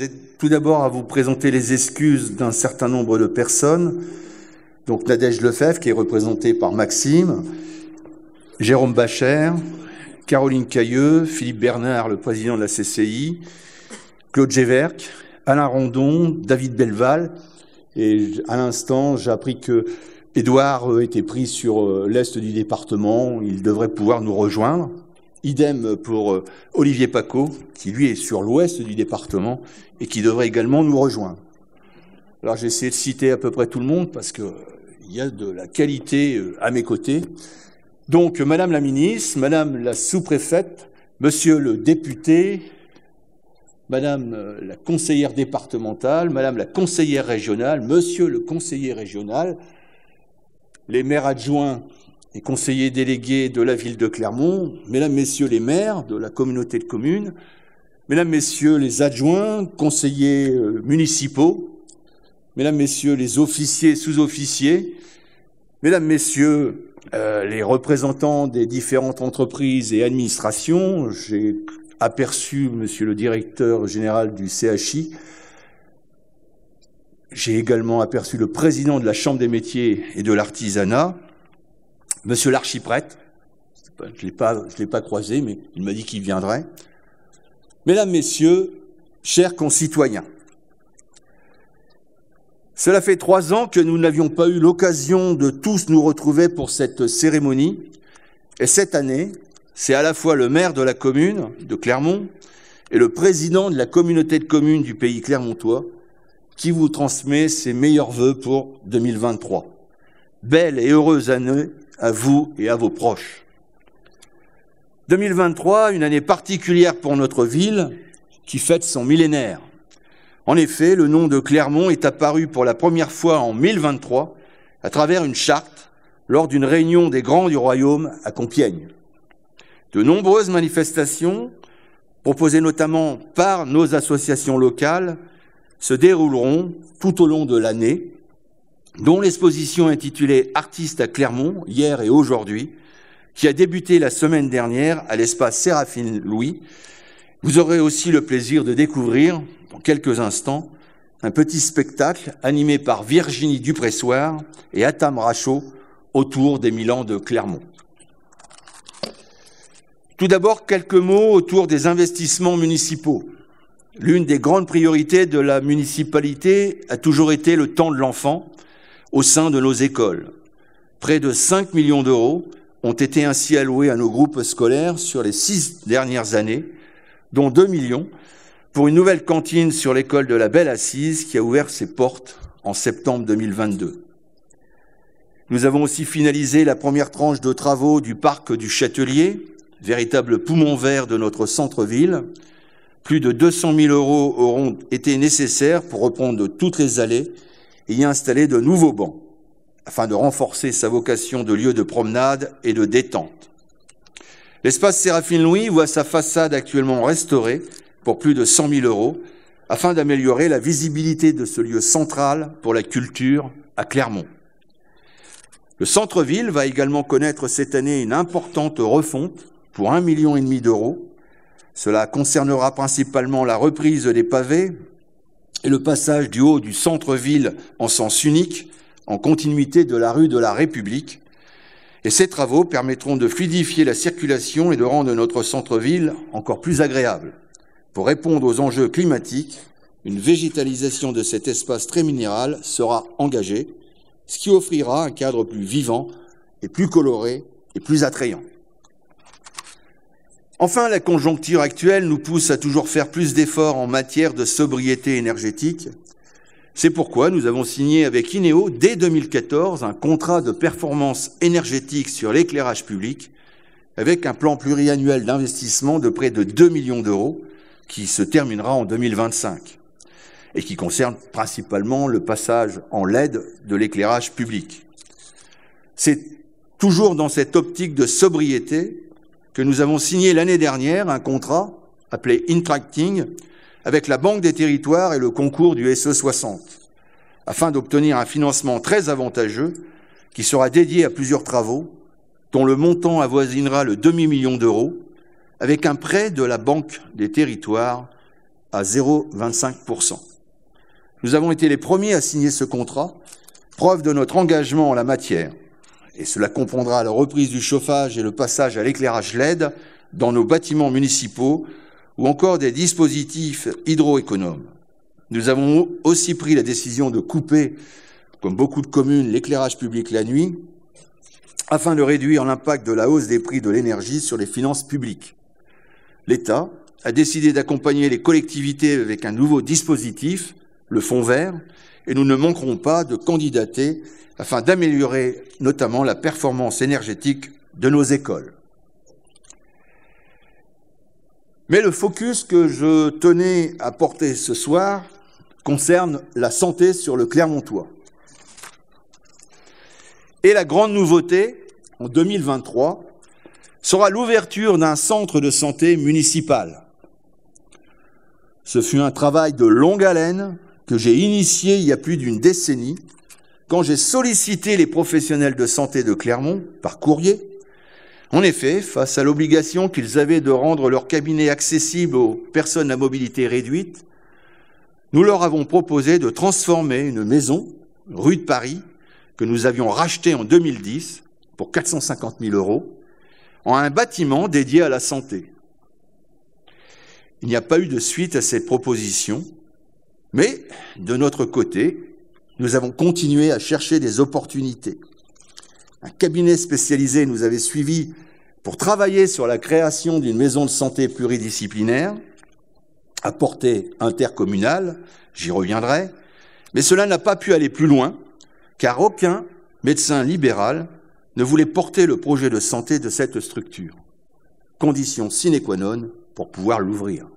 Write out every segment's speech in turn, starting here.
j'ai tout d'abord à vous présenter les excuses d'un certain nombre de personnes. Donc Nadège Lefebvre, qui est représentée par Maxime, Jérôme Bacher, Caroline Cailleux, Philippe Bernard, le président de la CCI, Claude Géverc, Alain Rondon, David Belval. Et à l'instant, j'ai appris que Édouard était pris sur l'est du département. Il devrait pouvoir nous rejoindre. Idem pour Olivier Paco, qui lui est sur l'ouest du département et qui devrait également nous rejoindre. Alors j'ai essayé de citer à peu près tout le monde parce qu'il y a de la qualité à mes côtés. Donc Madame la ministre, Madame la sous-préfète, Monsieur le député, Madame la conseillère départementale, Madame la conseillère régionale, Monsieur le conseiller régional, les maires adjoints et conseillers délégués de la ville de Clermont, Mesdames, Messieurs les maires de la communauté de communes, Mesdames, Messieurs les adjoints, conseillers municipaux, Mesdames, Messieurs les officiers, sous-officiers, Mesdames, Messieurs les représentants des différentes entreprises et administrations, j'ai aperçu Monsieur le directeur général du CHI, j'ai également aperçu le président de la Chambre des métiers et de l'artisanat, Monsieur l'archiprêtre, je l'ai pas croisé, mais il m'a dit qu'il viendrait. Mesdames, Messieurs, chers concitoyens, cela fait 3 ans que nous n'avions pas eu l'occasion de tous nous retrouver pour cette cérémonie. Et cette année, c'est à la fois le maire de la commune de Clermont et le président de la communauté de communes du pays clermontois qui vous transmet ses meilleurs vœux pour 2023. Belle et heureuse année à vous et à vos proches. 2023, une année particulière pour notre ville qui fête son millénaire. En effet, le nom de Clermont est apparu pour la première fois en 1023 à travers une charte lors d'une réunion des Grands du Royaume à Compiègne. De nombreuses manifestations, proposées notamment par nos associations locales, se dérouleront tout au long de l'année, dont l'exposition intitulée « Artistes à Clermont » hier et aujourd'hui, qui a débuté la semaine dernière à l'espace Séraphine Louis. Vous aurez aussi le plaisir de découvrir, dans quelques instants, un petit spectacle animé par Virginie Dupressoir et Atam Rachaud autour des 1000 ans de Clermont. Tout d'abord, quelques mots autour des investissements municipaux. L'une des grandes priorités de la municipalité a toujours été le temps de l'enfant au sein de nos écoles. Près de 5 millions d'euros ont été ainsi alloués à nos groupes scolaires sur les 6 dernières années, dont 2 millions pour une nouvelle cantine sur l'école de la Belle Assise qui a ouvert ses portes en septembre 2022. Nous avons aussi finalisé la première tranche de travaux du parc du Châtelier, véritable poumon vert de notre centre-ville. Plus de 200 000 € auront été nécessaires pour reprendre toutes les allées et y installer de nouveaux bancs, afin de renforcer sa vocation de lieu de promenade et de détente. L'espace Séraphine Louis voit sa façade actuellement restaurée pour plus de 100 000 €, afin d'améliorer la visibilité de ce lieu central pour la culture à Clermont. Le centre-ville va également connaître cette année une importante refonte pour 1,5 million d'euros. Cela concernera principalement la reprise des pavés et le passage du haut du centre-ville en sens unique, en continuité de la rue de la République. Et ces travaux permettront de fluidifier la circulation et de rendre notre centre-ville encore plus agréable. Pour répondre aux enjeux climatiques, une végétalisation de cet espace très minéral sera engagée, ce qui offrira un cadre plus vivant et plus coloré et plus attrayant. Enfin, la conjoncture actuelle nous pousse à toujours faire plus d'efforts en matière de sobriété énergétique. C'est pourquoi nous avons signé avec INEO, dès 2014, un contrat de performance énergétique sur l'éclairage public, avec un plan pluriannuel d'investissement de près de 2 millions d'euros, qui se terminera en 2025, et qui concerne principalement le passage en LED de l'éclairage public. C'est toujours dans cette optique de sobriété que nous avons signé l'année dernière un contrat appelé Interacting avec la Banque des Territoires et le concours du SE60, afin d'obtenir un financement très avantageux qui sera dédié à plusieurs travaux, dont le montant avoisinera le demi-million d'euros, avec un prêt de la Banque des Territoires à 0,25%. Nous avons été les premiers à signer ce contrat, preuve de notre engagement en la matière. Et cela comprendra la reprise du chauffage et le passage à l'éclairage LED dans nos bâtiments municipaux ou encore des dispositifs hydroéconomes. Nous avons aussi pris la décision de couper, comme beaucoup de communes, l'éclairage public la nuit afin de réduire l'impact de la hausse des prix de l'énergie sur les finances publiques. L'État a décidé d'accompagner les collectivités avec un nouveau dispositif, le Fonds vert, et nous ne manquerons pas de candidater afin d'améliorer notamment la performance énergétique de nos écoles. Mais le focus que je tenais à porter ce soir concerne la santé sur le Clermontois. Et la grande nouveauté, en 2023, sera l'ouverture d'un centre de santé municipal. Ce fut un travail de longue haleine que j'ai initié il y a plus d'une décennie, quand j'ai sollicité les professionnels de santé de Clermont par courrier. En effet, face à l'obligation qu'ils avaient de rendre leur cabinet accessible aux personnes à mobilité réduite, nous leur avons proposé de transformer une maison, rue de Paris, que nous avions rachetée en 2010 pour 450 000 € en un bâtiment dédié à la santé. Il n'y a pas eu de suite à cette proposition, mais de notre côté, nous avons continué à chercher des opportunités. Un cabinet spécialisé nous avait suivis pour travailler sur la création d'une maison de santé pluridisciplinaire à portée intercommunale, j'y reviendrai, mais cela n'a pas pu aller plus loin, car aucun médecin libéral ne voulait porter le projet de santé de cette structure, condition sine qua non pour pouvoir l'ouvrir.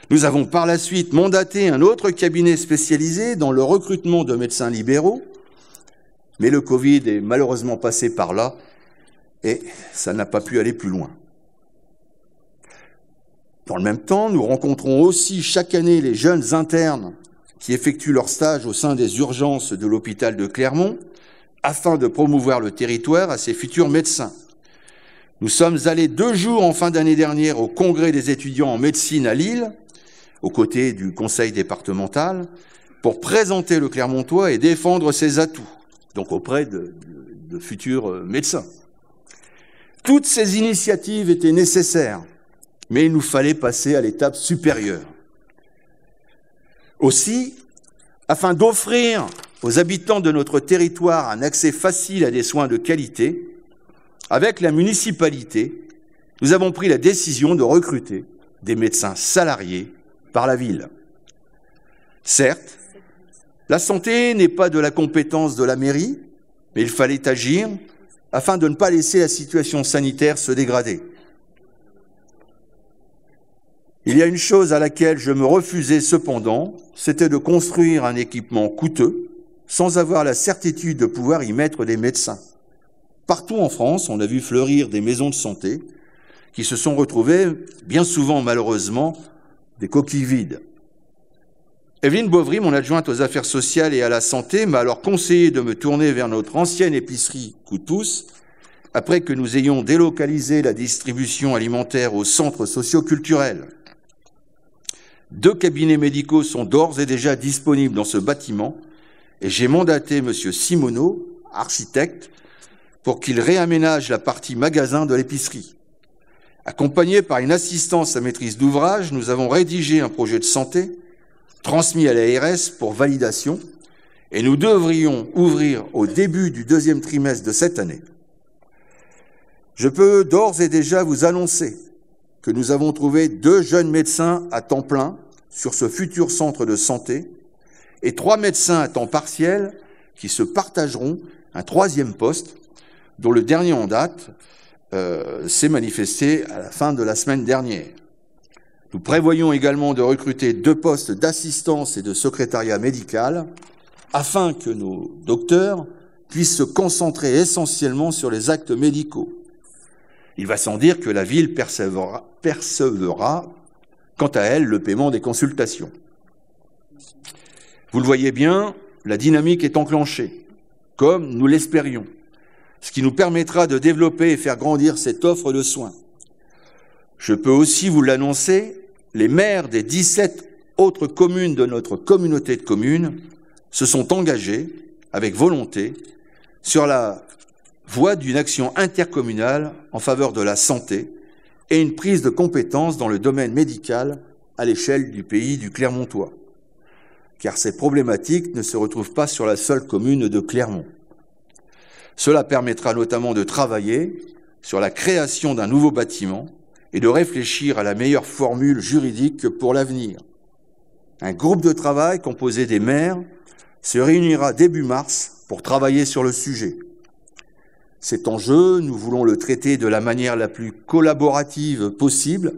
Nous avons par la suite mandaté un autre cabinet spécialisé dans le recrutement de médecins libéraux, mais le Covid est malheureusement passé par là et ça n'a pas pu aller plus loin. Dans le même temps, nous rencontrons aussi chaque année les jeunes internes qui effectuent leur stage au sein des urgences de l'hôpital de Clermont afin de promouvoir le territoire à ses futurs médecins. Nous sommes allés 2 jours en fin d'année dernière au congrès des étudiants en médecine à Lille, aux côtés du conseil départemental, pour présenter le Clermontois et défendre ses atouts, donc auprès de futurs médecins. Toutes ces initiatives étaient nécessaires, mais il nous fallait passer à l'étape supérieure. Aussi, afin d'offrir aux habitants de notre territoire un accès facile à des soins de qualité, avec la municipalité, nous avons pris la décision de recruter des médecins salariés par la ville. Certes, la santé n'est pas de la compétence de la mairie, mais il fallait agir afin de ne pas laisser la situation sanitaire se dégrader. Il y a une chose à laquelle je me refusais cependant, c'était de construire un équipement coûteux sans avoir la certitude de pouvoir y mettre des médecins. Partout en France, on a vu fleurir des maisons de santé qui se sont retrouvées, bien souvent malheureusement, des coquilles vides. Evelyne Bovry, mon adjointe aux affaires sociales et à la santé, m'a alors conseillé de me tourner vers notre ancienne épicerie Coup de pouce, après que nous ayons délocalisé la distribution alimentaire au centre socio-culturel. 2 cabinets médicaux sont d'ores et déjà disponibles dans ce bâtiment et j'ai mandaté M. Simoneau, architecte, pour qu'il réaménage la partie magasin de l'épicerie. Accompagné par une assistance à maîtrise d'ouvrage, nous avons rédigé un projet de santé transmis à l'ARS pour validation et nous devrions ouvrir au début du 2e trimestre de cette année. Je peux d'ores et déjà vous annoncer que nous avons trouvé 2 jeunes médecins à temps plein sur ce futur centre de santé et 3 médecins à temps partiel qui se partageront un 3e poste dont le dernier en date s'est manifesté à la fin de la semaine dernière. Nous prévoyons également de recruter 2 postes d'assistance et de secrétariat médical afin que nos docteurs puissent se concentrer essentiellement sur les actes médicaux. Il va sans dire que la ville percevra, quant à elle, le paiement des consultations. Vous le voyez bien, la dynamique est enclenchée, comme nous l'espérions, ce qui nous permettra de développer et faire grandir cette offre de soins. Je peux aussi vous l'annoncer, les maires des 17 autres communes de notre communauté de communes se sont engagés avec volonté sur la voie d'une action intercommunale en faveur de la santé et une prise de compétences dans le domaine médical à l'échelle du pays du Clermontois. Car ces problématiques ne se retrouvent pas sur la seule commune de Clermont. Cela permettra notamment de travailler sur la création d'un nouveau bâtiment et de réfléchir à la meilleure formule juridique pour l'avenir. Un groupe de travail composé des maires se réunira début mars pour travailler sur le sujet. Cet enjeu, nous voulons le traiter de la manière la plus collaborative possible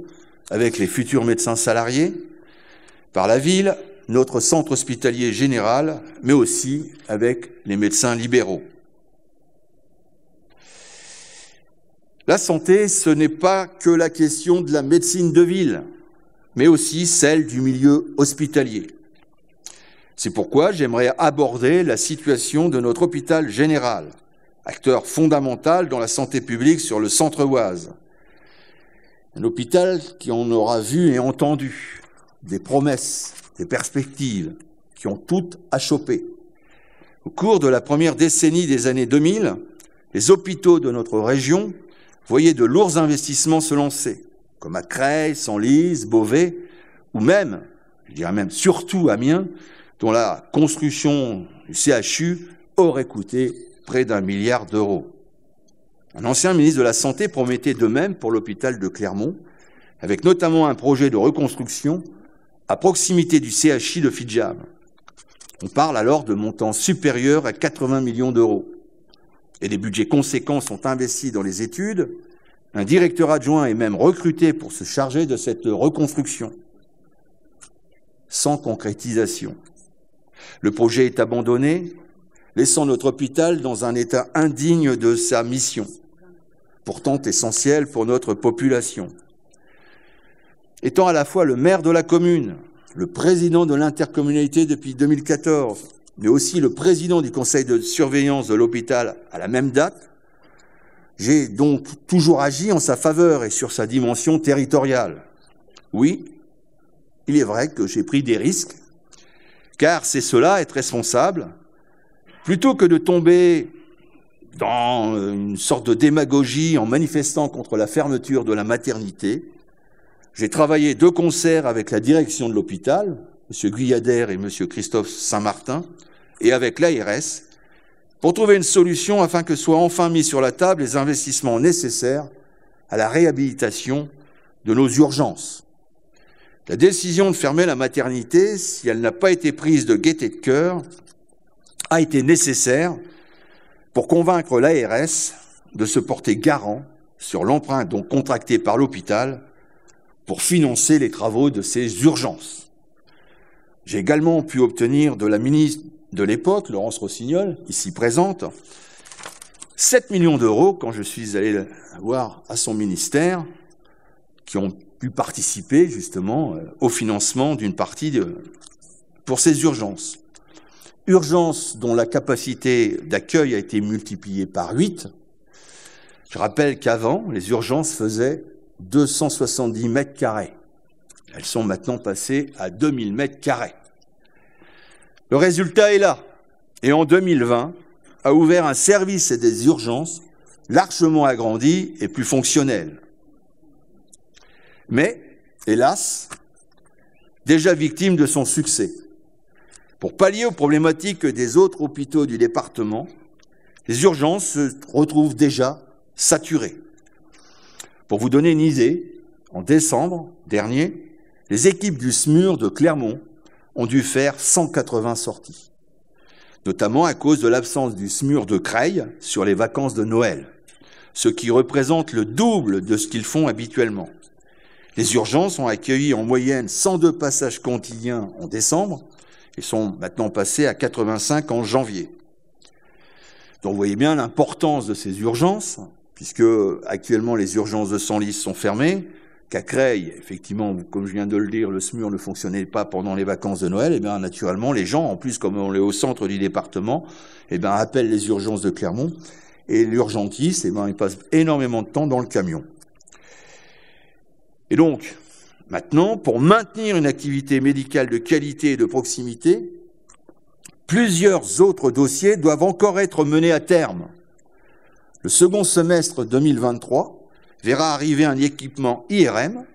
avec les futurs médecins salariés, par la ville, notre centre hospitalier général, mais aussi avec les médecins libéraux. La santé, ce n'est pas que la question de la médecine de ville, mais aussi celle du milieu hospitalier. C'est pourquoi j'aimerais aborder la situation de notre hôpital général, acteur fondamental dans la santé publique sur le centre-Oise. Un hôpital qui en aura vu et entendu des promesses, des perspectives, qui ont toutes achoppé. Au cours de la première décennie des années 2000, les hôpitaux de notre région voyaient de lourds investissements se lancer, comme à Creil, Senlis, Beauvais, ou même, je dirais même surtout Amiens, dont la construction du CHU aurait coûté près d'1 milliard d'euros. Un ancien ministre de la Santé promettait de même pour l'hôpital de Clermont, avec notamment un projet de reconstruction à proximité du CHI de Fidjam. On parle alors de montants supérieurs à 80 millions d'euros. Et des budgets conséquents sont investis dans les études. Un directeur adjoint est même recruté pour se charger de cette reconstruction. Sans concrétisation. Le projet est abandonné, laissant notre hôpital dans un état indigne de sa mission, pourtant essentielle pour notre population. Étant à la fois le maire de la commune, le président de l'intercommunalité depuis 2014, mais aussi le président du conseil de surveillance de l'hôpital à la même date, j'ai donc toujours agi en sa faveur et sur sa dimension territoriale. Oui, il est vrai que j'ai pris des risques, car c'est cela, être responsable. Plutôt que de tomber dans une sorte de démagogie en manifestant contre la fermeture de la maternité, j'ai travaillé de concert avec la direction de l'hôpital, M. Guyadère et M. Christophe Saint-Martin, et avec l'ARS, pour trouver une solution afin que soient enfin mis sur la table les investissements nécessaires à la réhabilitation de nos urgences. La décision de fermer la maternité, si elle n'a pas été prise de gaieté de cœur, a été nécessaire pour convaincre l'ARS de se porter garant sur l'emprunt donc contracté par l'hôpital pour financer les travaux de ces urgences. J'ai également pu obtenir de la ministre de l'époque, Laurence Rossignol, ici présente, 7 millions d'euros quand je suis allé la voir à son ministère, qui ont pu participer justement au financement d'une partie pour ces urgences. Urgences dont la capacité d'accueil a été multipliée par 8. Je rappelle qu'avant, les urgences faisaient 270 mètres carrés. Elles sont maintenant passées à 2000 mètres carrés. Le résultat est là. Et en 2020, a ouvert un service des urgences largement agrandi et plus fonctionnel. Mais, hélas, déjà victime de son succès. Pour pallier aux problématiques des autres hôpitaux du département, les urgences se retrouvent déjà saturées. Pour vous donner une idée, en décembre dernier, les équipes du SMUR de Clermont ont dû faire 180 sorties, notamment à cause de l'absence du SMUR de Creil sur les vacances de Noël, ce qui représente le double de ce qu'ils font habituellement. Les urgences ont accueilli en moyenne 102 passages quotidiens en décembre et sont maintenant passés à 85 en janvier. Donc vous voyez bien l'importance de ces urgences, puisque actuellement les urgences de Senlis sont fermées, qu'à Creil, effectivement, comme je viens de le dire, le SMUR ne fonctionnait pas pendant les vacances de Noël, et bien naturellement les gens, en plus comme on est au centre du département, et bien appellent les urgences de Clermont, et l'urgentiste, et bien il passe énormément de temps dans le camion. Et donc, Maintenant, pour maintenir une activité médicale de qualité et de proximité, plusieurs autres dossiers doivent encore être menés à terme. Le second semestre 2023 verra arriver un équipement IRM.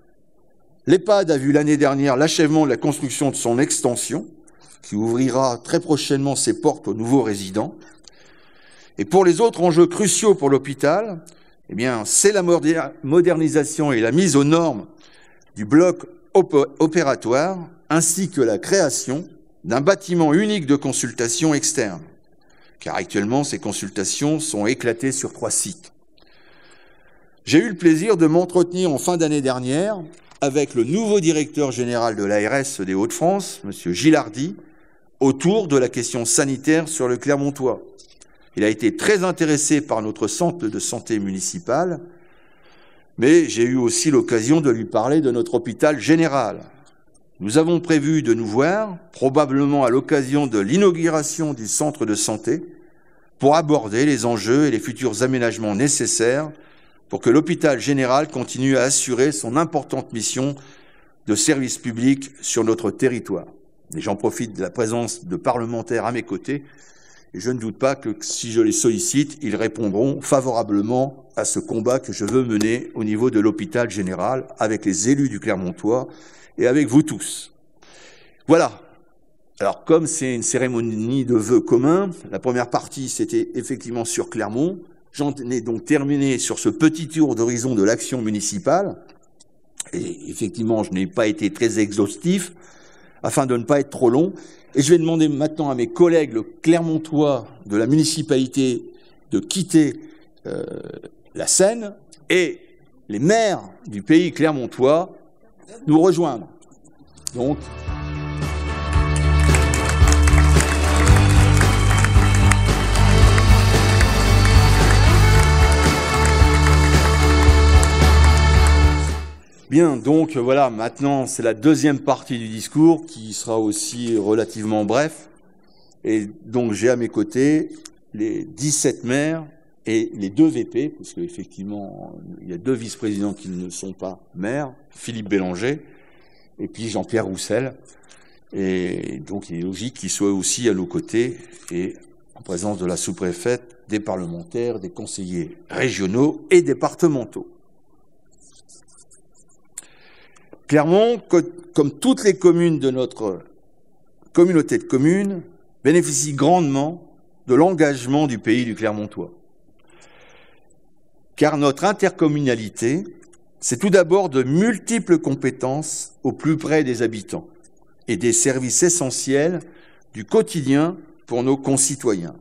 L'EHPAD a vu l'année dernière l'achèvement de la construction de son extension, qui ouvrira très prochainement ses portes aux nouveaux résidents. Et pour les autres enjeux cruciaux pour l'hôpital, eh bien, c'est la modernisation et la mise aux normes du bloc opératoire, ainsi que la création d'un bâtiment unique de consultation externe, car actuellement, ces consultations sont éclatées sur 3 sites. J'ai eu le plaisir de m'entretenir en fin d'année dernière avec le nouveau directeur général de l'ARS des Hauts-de-France, M. Gilardi, autour de la question sanitaire sur le Clermontois. Il a été très intéressé par notre centre de santé municipal, mais j'ai eu aussi l'occasion de lui parler de notre hôpital général. Nous avons prévu de nous voir, probablement à l'occasion de l'inauguration du centre de santé, pour aborder les enjeux et les futurs aménagements nécessaires pour que l'hôpital général continue à assurer son importante mission de service public sur notre territoire. Et j'en profite de la présence de parlementaires à mes côtés, et je ne doute pas que si je les sollicite, ils répondront favorablement à ce combat que je veux mener au niveau de l'hôpital général avec les élus du Clermontois et avec vous tous. Voilà. Alors, comme c'est une cérémonie de vœux communs, la première partie, c'était effectivement sur Clermont. J'en ai donc terminé sur ce petit tour d'horizon de l'action municipale. Et effectivement, je n'ai pas été très exhaustif, afin de ne pas être trop long. Et je vais demander maintenant à mes collègues, le Clermontois de la municipalité, de quitter la scène et les maires du pays clermontois nous rejoindre. Donc, bien, donc voilà, maintenant c'est la deuxième partie du discours qui sera aussi relativement bref. Et donc j'ai à mes côtés les 17 maires et les 2 VP, parce qu'effectivement il y a 2 vice-présidents qui ne sont pas maires, Philippe Bélanger et puis Jean-Pierre Roussel. Et donc il est logique qu'ils soient aussi à nos côtés et en présence de la sous-préfète, des parlementaires, des conseillers régionaux et départementaux. Clermont, comme toutes les communes de notre communauté de communes, bénéficie grandement de l'engagement du pays du Clermontois. Car notre intercommunalité, c'est tout d'abord de multiples compétences au plus près des habitants et des services essentiels du quotidien pour nos concitoyens.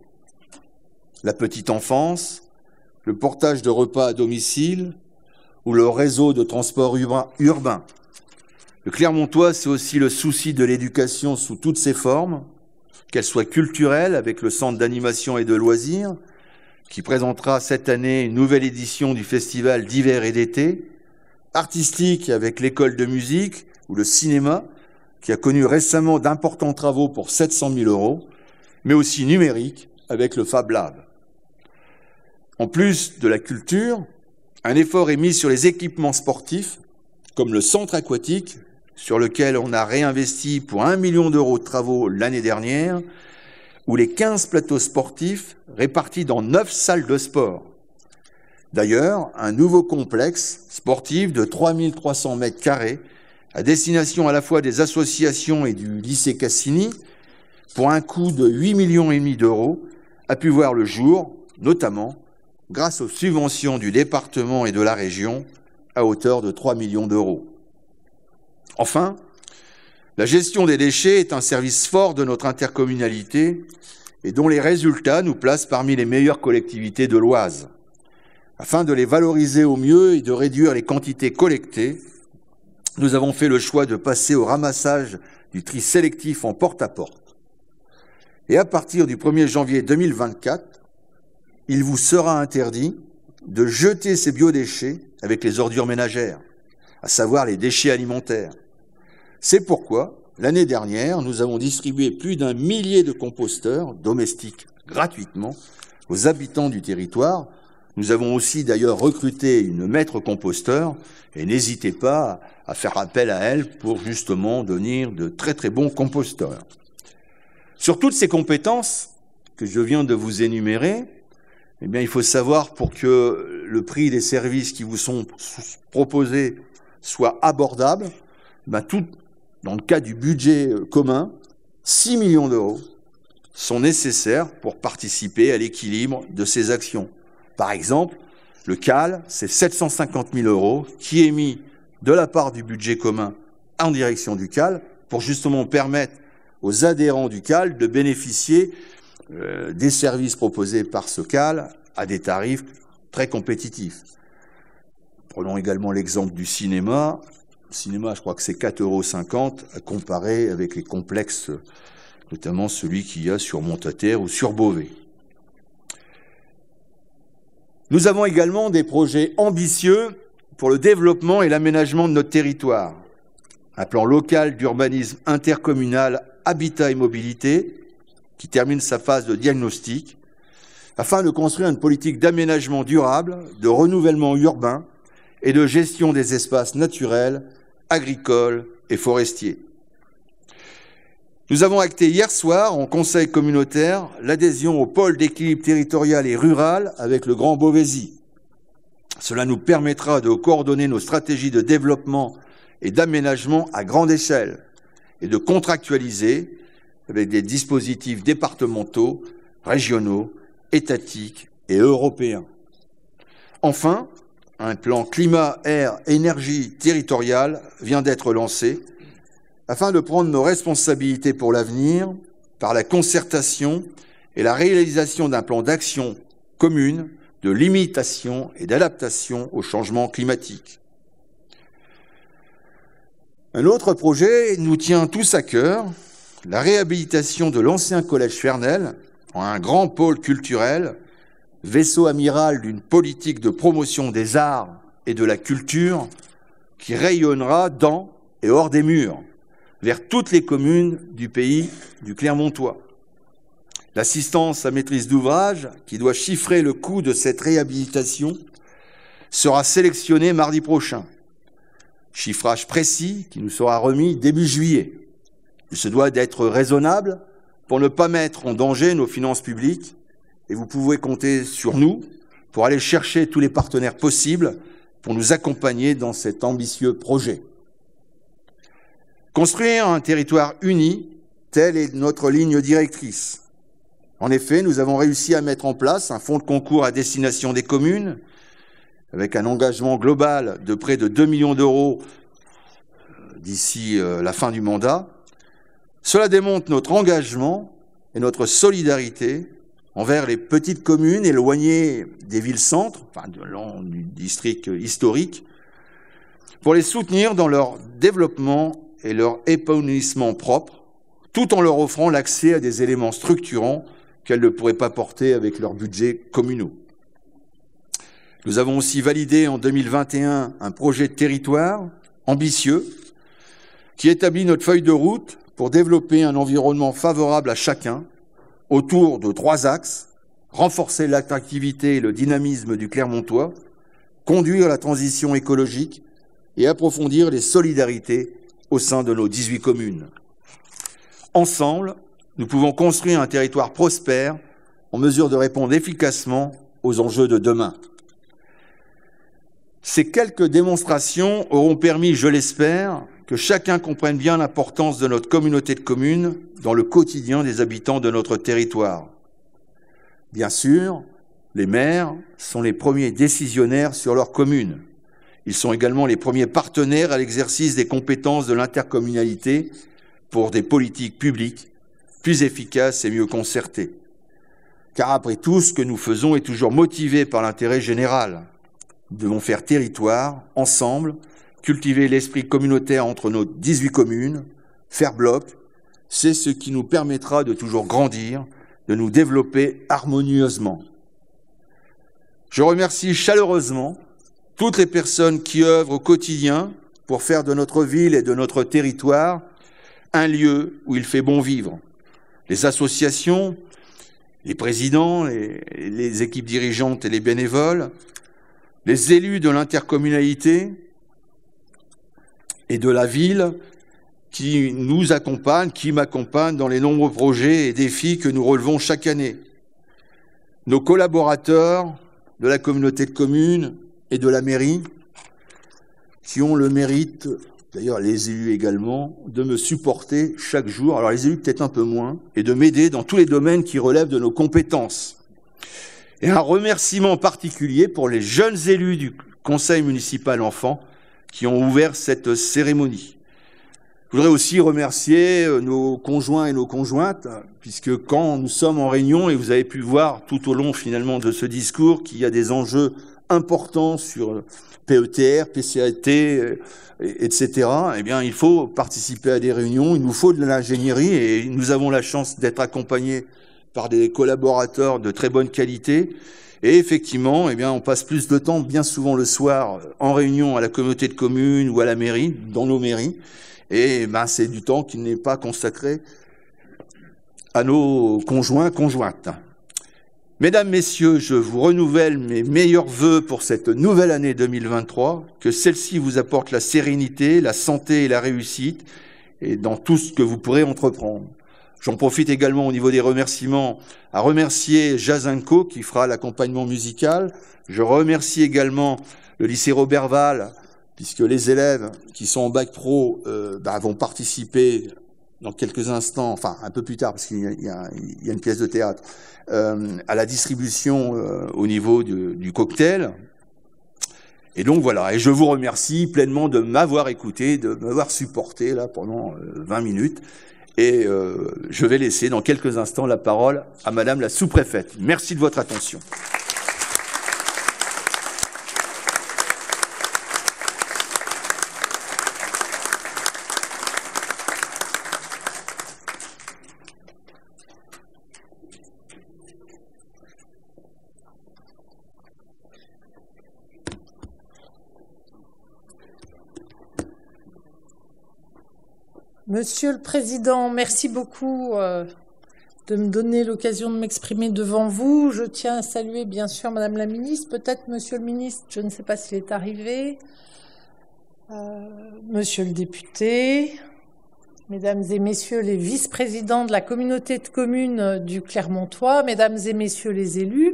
La petite enfance, le portage de repas à domicile ou le réseau de transport urbain. Le Clermontois, c'est aussi le souci de l'éducation sous toutes ses formes, qu'elle soit culturelle avec le centre d'animation et de loisirs, qui présentera cette année une nouvelle édition du festival d'hiver et d'été, artistique avec l'école de musique ou le cinéma, qui a connu récemment d'importants travaux pour 700 000 €, mais aussi numérique avec le Fab Lab. En plus de la culture, un effort est mis sur les équipements sportifs, comme le centre aquatique, sur lequel on a réinvesti pour 1 million € de travaux l'année dernière, ou les 15 plateaux sportifs répartis dans 9 salles de sport. D'ailleurs, un nouveau complexe sportif de 3300 mètres carrés, à destination à la fois des associations et du lycée Cassini, pour un coût de 8,5 millions €, a pu voir le jour, notamment grâce aux subventions du département et de la région, à hauteur de 3 millions €. Enfin, la gestion des déchets est un service fort de notre intercommunalité et dont les résultats nous placent parmi les meilleures collectivités de l'Oise. Afin de les valoriser au mieux et de réduire les quantités collectées, nous avons fait le choix de passer au ramassage du tri sélectif en porte-à-porte. Et à partir du 1er janvier 2024, il vous sera interdit de jeter ces biodéchets avec les ordures ménagères, à savoir les déchets alimentaires. C'est pourquoi, l'année dernière, nous avons distribué plus d'1 millier de composteurs domestiques gratuitement aux habitants du territoire Nous avons aussi d'ailleurs recruté une maître composteur et n'hésitez pas à faire appel à elle pour justement devenir de très très bons composteurs. Sur toutes ces compétences que je viens de vous énumérer, eh bien, il faut savoir pour que le prix des services qui vous sont proposés soit abordable, tout dans le cas du budget commun, 6 millions d'euros sont nécessaires pour participer à l'équilibre de ces actions. Par exemple, le CAL, c'est 750 000 euros qui est mis de la part du budget commun en direction du CAL pour justement permettre aux adhérents du CAL de bénéficier des services proposés par ce CAL à des tarifs très compétitifs. Prenons également l'exemple du cinéma. Le cinéma, je crois que c'est 4,50 € à comparer avec les complexes, notamment celui qu'il y a sur Montataire ou sur Beauvais. Nous avons également des projets ambitieux pour le développement et l'aménagement de notre territoire. Un plan local d'urbanisme intercommunal habitat et mobilité qui termine sa phase de diagnostic afin de construire une politique d'aménagement durable, de renouvellement urbain et de gestion des espaces naturels, agricoles et forestiers. Nous avons acté hier soir en conseil communautaire l'adhésion au pôle d'équilibre territorial et rural avec le Grand Beauvaisis. Cela nous permettra de coordonner nos stratégies de développement et d'aménagement à grande échelle et de contractualiser avec des dispositifs départementaux, régionaux, étatiques et européens. Enfin, un plan climat, air, énergie territorial vient d'être lancé afin de prendre nos responsabilités pour l'avenir par la concertation et la réalisation d'un plan d'action commune de limitation et d'adaptation au changement climatique. Un autre projet nous tient tous à cœur, la réhabilitation de l'ancien collège Fernel en un grand pôle culturel, vaisseau amiral d'une politique de promotion des arts et de la culture qui rayonnera dans et hors des murs, vers toutes les communes du pays du Clermontois. L'assistance à maîtrise d'ouvrage, qui doit chiffrer le coût de cette réhabilitation, sera sélectionnée mardi prochain. Chiffrage précis qui nous sera remis début juillet. Il se doit d'être raisonnable pour ne pas mettre en danger nos finances publiques et vous pouvez compter sur nous pour aller chercher tous les partenaires possibles pour nous accompagner dans cet ambitieux projet. Construire un territoire uni, telle est notre ligne directrice. En effet, nous avons réussi à mettre en place un fonds de concours à destination des communes, avec un engagement global de près de 2 millions d'euros d'ici la fin du mandat. Cela démontre notre engagement et notre solidarité envers les petites communes éloignées des villes-centres, du district historique, pour les soutenir dans leur développement et leur épanouissement propre, tout en leur offrant l'accès à des éléments structurants qu'elles ne pourraient pas porter avec leurs budgets communaux. Nous avons aussi validé en 2021 un projet de territoire ambitieux qui établit notre feuille de route pour développer un environnement favorable à chacun autour de 3 axes: renforcer l'attractivité et le dynamisme du Clermontois, conduire la transition écologique et approfondir les solidarités au sein de nos 18 communes. Ensemble, nous pouvons construire un territoire prospère en mesure de répondre efficacement aux enjeux de demain. Ces quelques démonstrations auront permis, je l'espère, que chacun comprenne bien l'importance de notre communauté de communes dans le quotidien des habitants de notre territoire. Bien sûr, les maires sont les premiers décisionnaires sur leur commune. Ils sont également les premiers partenaires à l'exercice des compétences de l'intercommunalité pour des politiques publiques plus efficaces et mieux concertées. Car après tout, ce que nous faisons est toujours motivé par l'intérêt général. Nous devons faire territoire, ensemble, cultiver l'esprit communautaire entre nos 18 communes, faire bloc, c'est ce qui nous permettra de toujours grandir, de nous développer harmonieusement. Je remercie chaleureusement toutes les personnes qui œuvrent au quotidien pour faire de notre ville et de notre territoire un lieu où il fait bon vivre. Les associations les présidents, les équipes dirigeantes et les bénévoles, les élus de l'intercommunalité et de la ville qui nous accompagnent, qui m'accompagnent dans les nombreux projets et défis que nous relevons chaque année. Nos collaborateurs de la communauté de communes et de la mairie qui ont le mérite, d'ailleurs les élus également, de me supporter chaque jour, alors les élus peut-être un peu moins, et de m'aider dans tous les domaines qui relèvent de nos compétences. Et un remerciement particulier pour les jeunes élus du conseil municipal enfants qui ont ouvert cette cérémonie. Je voudrais aussi remercier nos conjoints et nos conjointes, puisque quand nous sommes en réunion, et vous avez pu voir tout au long finalement de ce discours qu'il y a des enjeux importants sur PETR, PCAT, etc., eh bien, il faut participer à des réunions, il nous faut de l'ingénierie, et nous avons la chance d'être accompagnés par des collaborateurs de très bonne qualité. Et effectivement, eh bien, on passe plus de temps, bien souvent le soir, en réunion à la communauté de communes ou à la mairie, dans nos mairies. Et ben, c'est du temps qui n'est pas consacré à nos conjoints, conjointes. Mesdames, Messieurs, je vous renouvelle mes meilleurs vœux pour cette nouvelle année 2023, que celle-ci vous apporte la sérénité, la santé et la réussite, et dans tout ce que vous pourrez entreprendre. J'en profite également au niveau des remerciements à remercier Jazinco qui fera l'accompagnement musical. Je remercie également le lycée Roberval, puisque les élèves qui sont en bac pro vont participer dans quelques instants, enfin un peu plus tard, parce qu'il y a une pièce de théâtre, à la distribution au niveau du cocktail. Et donc voilà, et je vous remercie pleinement de m'avoir écouté, de m'avoir supporté là pendant 20 minutes. Et je vais laisser dans quelques instants la parole à Madame la sous-préfète. Merci de votre attention. Monsieur le Président, merci beaucoup de me donner l'occasion de m'exprimer devant vous. Je tiens à saluer bien sûr Madame la Ministre, peut-être Monsieur le Ministre, je ne sais pas s'il est arrivé, Monsieur le député, Mesdames et Messieurs les vice-présidents de la communauté de communes du Clermontois, Mesdames et Messieurs les élus.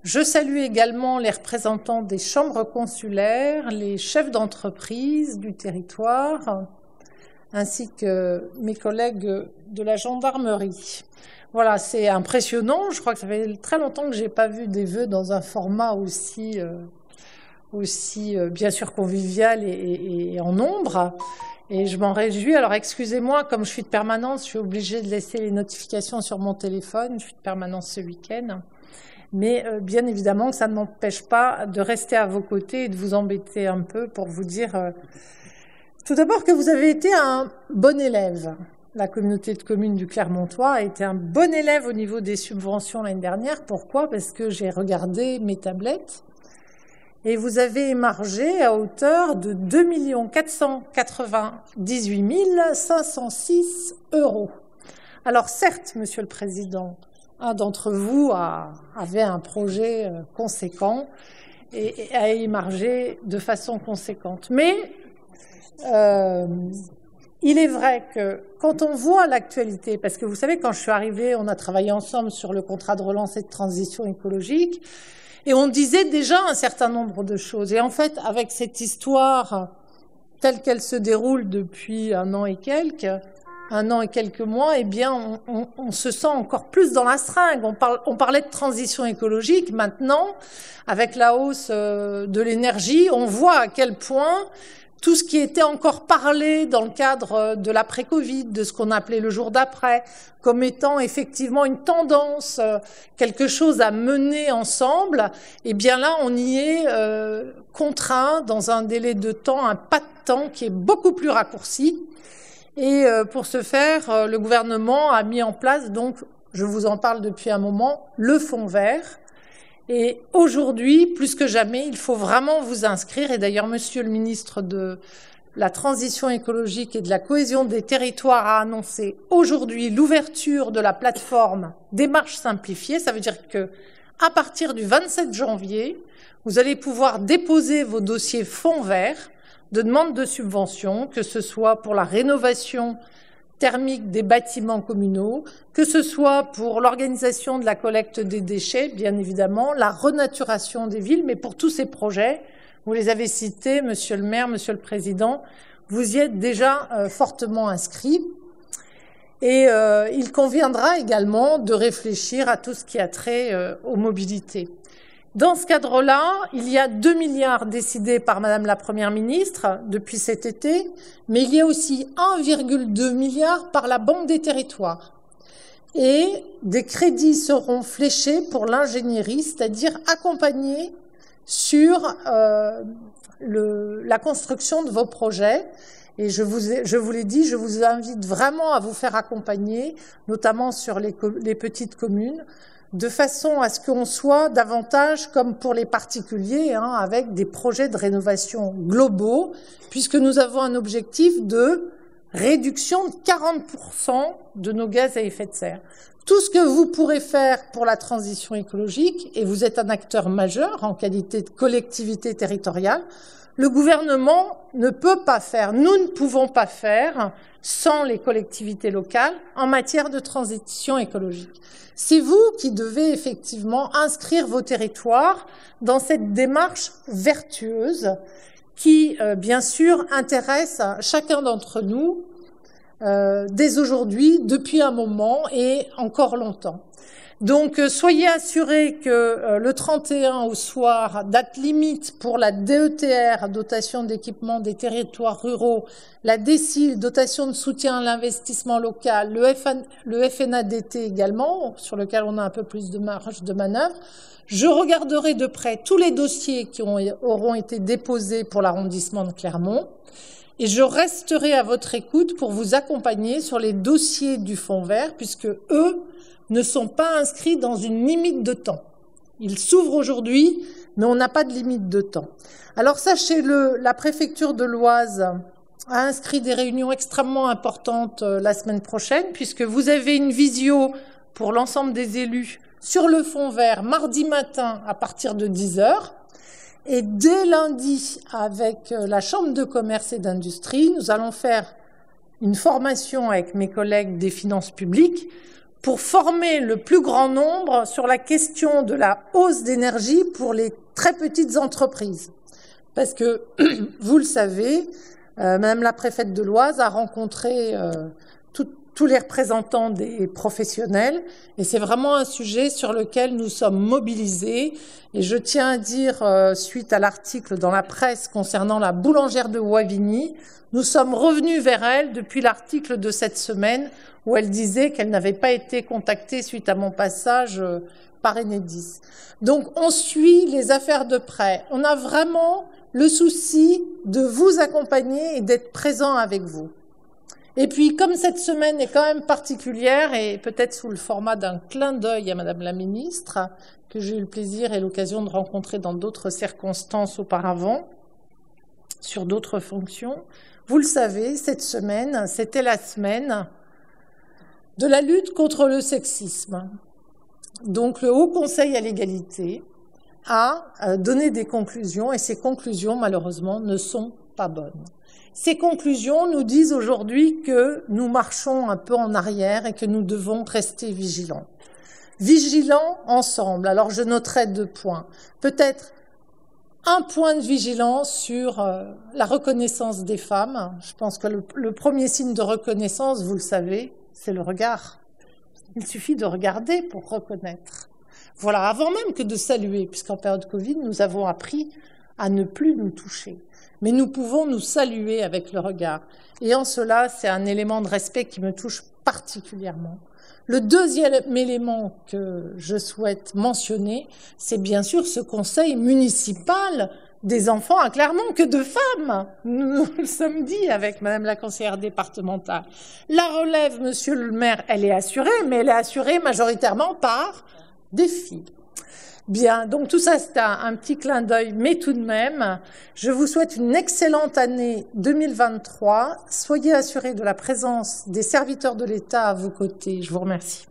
Je salue également les représentants des chambres consulaires, les chefs d'entreprise du territoire, ainsi que mes collègues de la gendarmerie. Voilà, c'est impressionnant. Je crois que ça fait très longtemps que je n'ai pas vu des vœux dans un format aussi bien sûr convivial et en nombre. Et je m'en réjouis. Alors excusez-moi, comme je suis de permanence, je suis obligée de laisser les notifications sur mon téléphone. Je suis de permanence ce week-end. Mais bien évidemment, ça ne m'empêche pas de rester à vos côtés et de vous embêter un peu pour vous dire... Tout d'abord que vous avez été un bon élève. La communauté de communes du Clermontois a été un bon élève au niveau des subventions l'année dernière. Pourquoi? Parce que j'ai regardé mes tablettes et vous avez émargé à hauteur de 2 498 506 €. Alors certes, Monsieur le Président, un d'entre vous avait un projet conséquent et a émargé de façon conséquente. Mais il est vrai que quand on voit l'actualité, parce que vous savez, quand je suis arrivée, on a travaillé ensemble sur le contrat de relance et de transition écologique, et on disait déjà un certain nombre de choses. Et en fait, avec cette histoire telle qu'elle se déroule depuis un an et quelques mois, eh bien, on se sent encore plus dans la seringue. On parlait de transition écologique. Maintenant, avec la hausse de l'énergie, on voit à quel point tout ce qui était encore parlé dans le cadre de l'après-Covid, de ce qu'on appelait le jour d'après, comme étant effectivement une tendance, quelque chose à mener ensemble, eh bien là, on y est contraint dans un délai de temps, un pas de temps qui est beaucoup plus raccourci. Et pour ce faire, le gouvernement a mis en place, donc, je vous en parle depuis un moment, le fonds vert. Et aujourd'hui, plus que jamais, il faut vraiment vous inscrire. Et d'ailleurs, Monsieur le ministre de la transition écologique et de la cohésion des territoires a annoncé aujourd'hui l'ouverture de la plateforme Démarche simplifiée. Ça veut dire que à partir du 27 janvier, vous allez pouvoir déposer vos dossiers fonds verts de demande de subvention, que ce soit pour la rénovation thermique des bâtiments communaux, que ce soit pour l'organisation de la collecte des déchets, bien évidemment, la renaturation des villes, mais pour tous ces projets, vous les avez cités, Monsieur le maire, Monsieur le Président, vous y êtes déjà fortement inscrits. Et il conviendra également de réfléchir à tout ce qui a trait aux mobilités. Dans ce cadre-là, il y a 2 milliards décidés par Madame la Première ministre depuis cet été, mais il y a aussi 1,2 milliard par la Banque des territoires. Et des crédits seront fléchés pour l'ingénierie, c'est-à-dire accompagner sur la construction de vos projets. Et je vous l'ai dit, je vous invite vraiment à vous faire accompagner, notamment sur les petites communes, de façon à ce qu'on soit davantage comme pour les particuliers, avec des projets de rénovation globaux, puisque nous avons un objectif de réduction de 40% de nos gaz à effet de serre. Tout ce que vous pourrez faire pour la transition écologique, et vous êtes un acteur majeur en qualité de collectivité territoriale, le gouvernement ne peut pas faire, nous ne pouvons pas faire sans les collectivités locales en matière de transition écologique. C'est vous qui devez effectivement inscrire vos territoires dans cette démarche vertueuse qui, bien sûr, intéresse chacun d'entre nous dès aujourd'hui, depuis un moment et encore longtemps. Donc, soyez assurés que le 31 au soir, date limite pour la DETR, dotation d'équipement des territoires ruraux, la DECIL, dotation de soutien à l'investissement local, le FNADT également, sur lequel on a un peu plus de marge de manœuvre. Je regarderai de près tous les dossiers qui auront été déposés pour l'arrondissement de Clermont et je resterai à votre écoute pour vous accompagner sur les dossiers du Fonds vert, puisque eux ne sont pas inscrits dans une limite de temps. Ils s'ouvrent aujourd'hui, mais on n'a pas de limite de temps. Alors sachez-le, la préfecture de l'Oise a inscrit des réunions extrêmement importantes la semaine prochaine, puisque vous avez une visio pour l'ensemble des élus sur le Fonds vert mardi matin à partir de 10h. Et dès lundi, avec la Chambre de commerce et d'industrie, nous allons faire une formation avec mes collègues des finances publiques pour former le plus grand nombre sur la question de la hausse d'énergie pour les très petites entreprises. Parce que, vous le savez, Madame la préfète de l'Oise a rencontré tous les représentants des professionnels et c'est vraiment un sujet sur lequel nous sommes mobilisés. Et je tiens à dire, suite à l'article dans la presse concernant la boulangère de Wavigny, nous sommes revenus vers elle depuis l'article de cette semaine où elle disait qu'elle n'avait pas été contactée suite à mon passage par Enedis. Donc on suit les affaires de près. On a vraiment le souci de vous accompagner et d'être présent avec vous. Et puis, comme cette semaine est quand même particulière, et peut-être sous le format d'un clin d'œil à Madame la Ministre, que j'ai eu le plaisir et l'occasion de rencontrer dans d'autres circonstances auparavant, sur d'autres fonctions, vous le savez, cette semaine, c'était la semaine de la lutte contre le sexisme. Donc, le Haut Conseil à l'égalité a donné des conclusions, et ces conclusions, malheureusement, ne sont pas bonnes. Ces conclusions nous disent aujourd'hui que nous marchons un peu en arrière et que nous devons rester vigilants. Vigilants ensemble. Alors je noterai 2 points. Peut-être un point de vigilance sur la reconnaissance des femmes. Je pense que le premier signe de reconnaissance, vous le savez, c'est le regard. Il suffit de regarder pour reconnaître. Voilà, avant même que de saluer, puisqu'en période Covid, nous avons appris à ne plus nous toucher. Mais nous pouvons nous saluer avec le regard. Et en cela, c'est un élément de respect qui me touche particulièrement. Le deuxième élément que je souhaite mentionner, c'est bien sûr ce conseil municipal des enfants à Clermont, que de femmes. Nous le sommes dit avec Madame la conseillère départementale. La relève, Monsieur le maire, elle est assurée, mais elle est assurée majoritairement par des filles. Bien, donc tout ça, c'est un petit clin d'œil, mais tout de même, je vous souhaite une excellente année 2023. Soyez assurés de la présence des serviteurs de l'État à vos côtés. Je vous remercie.